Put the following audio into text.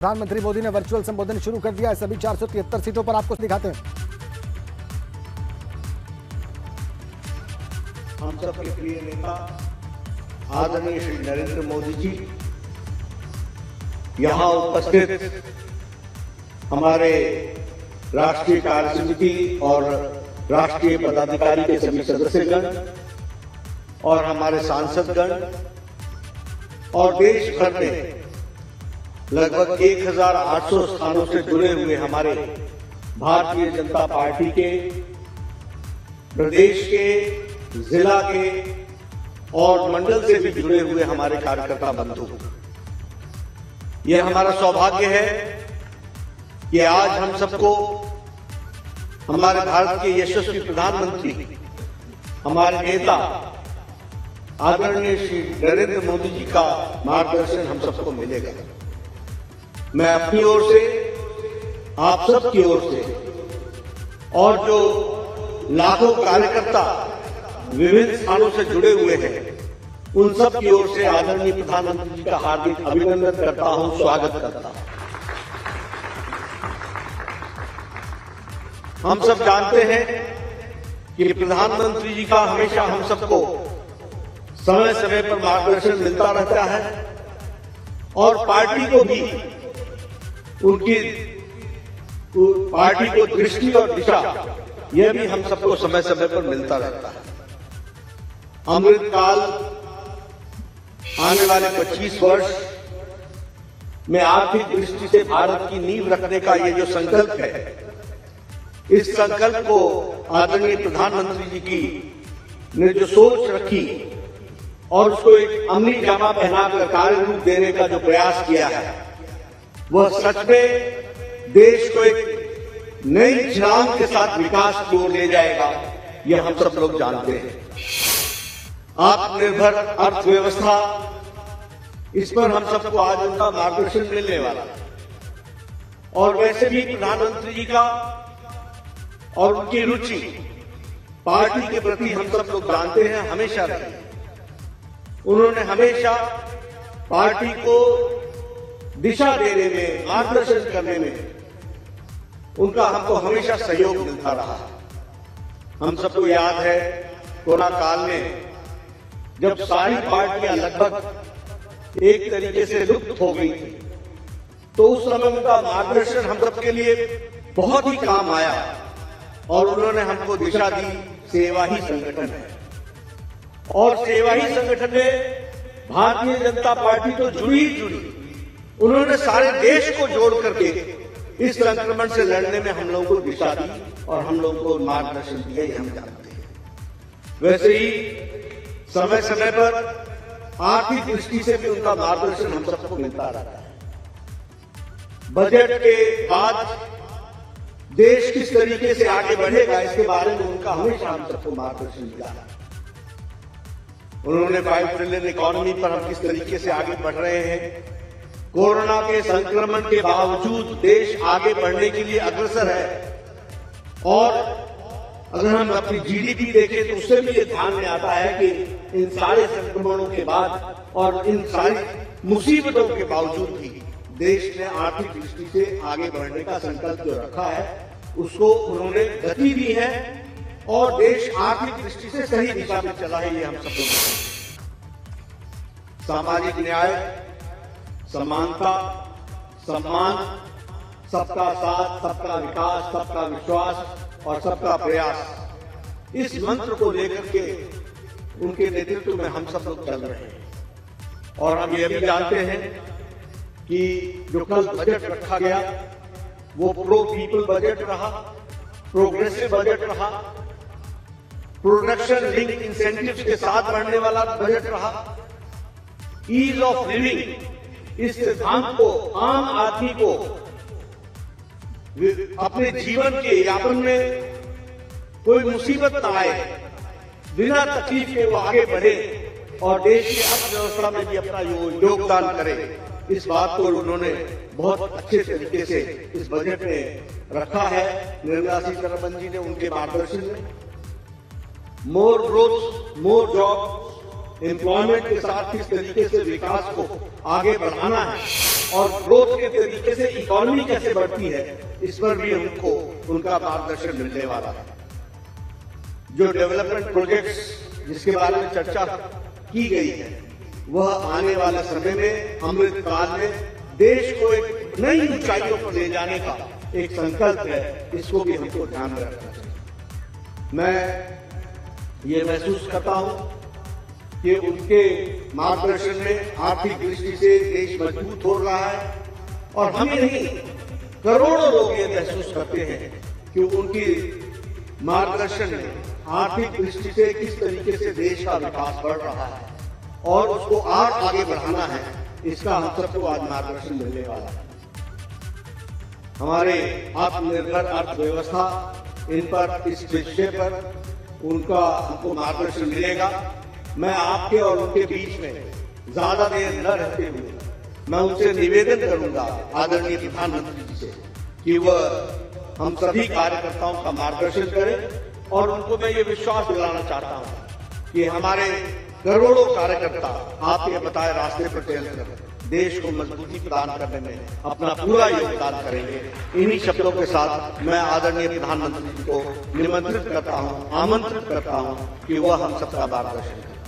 प्रधानमंत्री मोदी ने वर्चुअल संबोधन शुरू कर दिया है। सभी 473 सीटों पर आपको दिखाते हैं। हम सबके प्रिय नेता आदरणीय श्री नरेंद्र मोदी जी, यहां उपस्थित हमारे राष्ट्रीय कार्य समिति और राष्ट्रीय पदाधिकारी के सभी सदस्यगण और हमारे सांसदगण और देश भर में लगभग 1800 स्थानों से जुड़े हुए हमारे भारतीय जनता पार्टी के प्रदेश के, जिला के और मंडल से भी जुड़े हुए हमारे कार्यकर्ता बंधु, यह हमारा सौभाग्य है कि आज हम सबको हमारे भारत के यशस्वी प्रधानमंत्री, हमारे नेता आदरणीय श्री नरेंद्र मोदी जी का मार्गदर्शन हम सबको मिलेगा। मैं अपनी ओर से, आप सब की ओर से और जो लाखों कार्यकर्ता विभिन्न स्थानों से जुड़े हुए हैं, उन सब की ओर से आदरणीय प्रधानमंत्री जी का हार्दिक अभिनंदन करता हूं, स्वागत करता हूं। हम सब जानते हैं कि प्रधानमंत्री जी का हमेशा हम सबको समय समय पर मार्गदर्शन मिलता रहता है और पार्टी को भी उनकी पार्टी को दृष्टि और दिशा, यह भी हम सबको समय समय पर मिलता रहता है। अमृतकाल आने वाले 25 वर्ष में आर्थिक दृष्टि से भारत की नींव रखने का ये जो संकल्प है, इस संकल्प को आदरणीय प्रधानमंत्री जी की ने जो सोच रखी और उसको एक अमली जामा पहनाकर कार्य रूप देने का जो प्रयास किया है, वह सच में देश को एक नई छलांग के साथ विकास की ओर ले जाएगा, यह हम सब लोग जानते हैं। आत्मनिर्भर अर्थव्यवस्था, इस पर हम सबको आज उनका मार्गदर्शन मिलने वाला है। और वैसे भी प्रधानमंत्री जी का और उनकी रुचि पार्टी के प्रति हम सब लोग जानते हैं, हमेशा रही। उन्होंने हमेशा पार्टी को दिशा देने में, मार्गदर्शन करने में उनका हमको हमेशा सहयोग मिलता रहा। हम सबको याद है कोरोना काल में जब सारी पार्टियां लगभग एक तरीके से लुप्त हो गई थी, तो उस समय उनका मार्गदर्शन हम सबके लिए बहुत ही काम आया और उन्होंने हमको दिशा दी। सेवा ही संगठन है और सेवा ही संगठन में भारतीय जनता पार्टी तो जुड़ी ही जुड़ी। उन्होंने सारे देश को जोड़ करके इस संक्रमण से लड़ने में हम लोगों को दिशा दी और हम लोगों को मार्गदर्शन दिया, ये हम जानते हैं। वैसे ही समय समय पर आर्थिक दृष्टि से भी उनका मार्गदर्शन हम सबको मिलता रहता है। बजट के बाद देश किस तरीके से आगे बढ़ेगा, इसके बारे में उनका हमेशा हम सबको मार्गदर्शन मिला है। उन्होंने 5 ट्रिलियन इकोनॉमी पर हम किस तरीके से आगे बढ़ रहे हैं, कोरोना के संक्रमण के बावजूद देश आगे बढ़ने के लिए अग्रसर है। और अगर हम अपनी जीडीपी देखें तो उससे भी ये ध्यान में आता है कि इन सारे संक्रमणों के बाद और इन सारी मुसीबतों के बावजूद भी देश ने आर्थिक दृष्टि से आगे बढ़ने का संकल्प जो रखा है, उसको उन्होंने गति दी है और देश आर्थिक दृष्टि से सही दिशा में चला है, ये हम सब लोग। सामाजिक न्याय, समानता, सम्मान, सबका साथ, सबका विकास, सबका विश्वास और सबका प्रयास, इस मंत्र को लेकर के उनके नेतृत्व में हम सब लोग चल रहे हैं। और हम ये भी जानते हैं कि जो कल बजट रखा गया वो प्रो पीपल बजट रहा, प्रोग्रेसिव बजट रहा, प्रोडक्शन लिंक इंसेंटिव्स के साथ बढ़ने वाला बजट रहा, ईज ऑफ लिविंग, इस सिद्धांत को आम आदमी को अपने जीवन के यापन में कोई मुसीबत न आए, बिना तकलीफ के वो आगे बढ़े और देश की अर्थव्यवस्था में भी अपना योगदान करे, इस बात को उन्होंने बहुत अच्छे तरीके से इस बजट में रखा है। निर्मला सीतारमण जी ने उनके मार्गदर्शन में मोर ग्रोथ, मोर जॉब, एम्प्लॉयमेंट के साथ किस तरीके से विकास को आगे बढ़ाना है और ग्रोथ के तरीके से इकोनॉमी कैसे बढ़ती है, इस पर भी हमको उनका मार्गदर्शन मिलने वाला है। जो डेवलपमेंट प्रोजेक्ट्स जिसके बारे में चर्चा की गई है, वह आने वाले समय में अमृत काल में देश को एक नई ऊंचाइयों पर ले जाने का एक संकल्प है। इसको भी हमको ध्यान में रखना चाहिए। मैं ये महसूस करता हूं कि उनके मार्गदर्शन में आर्थिक दृष्टि से देश मजबूत हो रहा है और हम ही नहीं, करोड़ों लोग ये महसूस करते हैं कि उनकी मार्गदर्शन में आर्थिक दृष्टि से किस तरीके से देश का विकास बढ़ रहा है और उसको और आगे बढ़ाना है। इसका हम सबको आज मार्गदर्शन मिलने वाला है। हमारे आत्मनिर्भर अर्थव्यवस्था, इन पर, इस विषय पर उनका हमको मार्गदर्शन मिलेगा। मैं आपके और उनके बीच में ज्यादा देर न रहते हुए मैं उनसे निवेदन करूंगा आदरणीय प्रधानमंत्री जी से कि वह हम सभी कार्यकर्ताओं का मार्गदर्शन करें और उनको मैं ये विश्वास दिलाना चाहता हूं कि हमारे करोड़ों कार्यकर्ता आपके बताए रास्ते पर चलकर देश को मजबूती प्रदान करने में अपना पूरा योगदान करेंगे। इन्हीं शब्दों के साथ मैं आदरणीय प्रधानमंत्री जी को निमंत्रित करता हूं, आमंत्रित करता हूं कि वह हम सबका मार्गदर्शन करें।